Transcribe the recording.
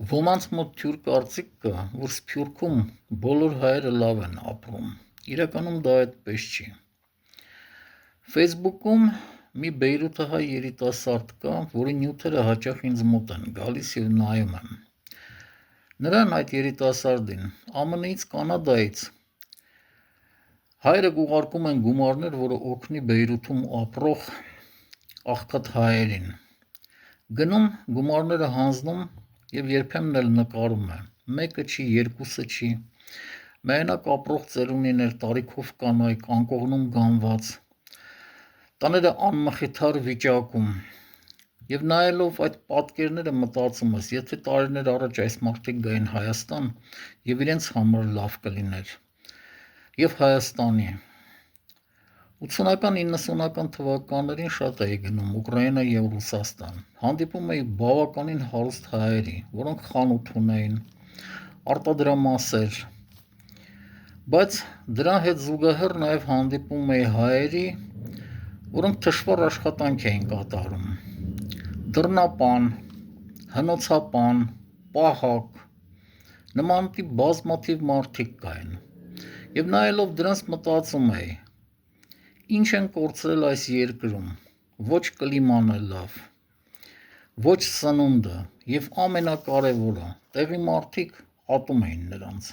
Ոմանց մոտ թյուր կարծիք կա, որ Սփյուռքում բոլոր հայերը լավ են ապրում, իրականում դա այդպես չի։ Facebook-ում մի բեյրութահայ երիտասարդ կա, որի նյութերը հաճախ ինձ մոտ են գալիս և նայում եմ։ Նրան, այդ երիտասարդին, ԱՄՆ-ից, Կանադայից հայերը ուղարկում են գումարներ, որը օգնի Բեյրութում ապրող աղքատ հայերին։ Գնում, գումարները հանձնում և երբեմն էլ նկարում է, մեկը չի, երկուսը չի, միայնակ ապրող ծերունիներ, տարիքով կանայք, անկողնում գանված, տները անմխիթար վիճակում, և նայելով այդ պատկերները մտածում ես, եթե տարիներ առաջ այս մարդիկ գային Հայաստան, և իրենց համար լավ կլիներ, և Հայաստանի։ 80-ական, 90-ական թվականներին շատ էի գնում Ուկրաինա և Ռուսաստան, հանդիպում էի բավականին հարուստ հայերի, որոնք խանութ ունեին, արտադրամասեր, բայց դրա հետ զուգահեռ նաև հանդիպում էի հայերի, որոնք թշվառ աշխատանք էին կատարում, դռնապան, հնոցապան, պահակ, նմանատիպ բազմաթիվ մարդիկ կային, և նայելով դրանց մտածում էի, ինչ են կորցրել այս երկրում, ոչ կլիման է լավ, ոչ սնունդը, և ամենակարևորը, տեղի մարդիկ ատում էին նրանց։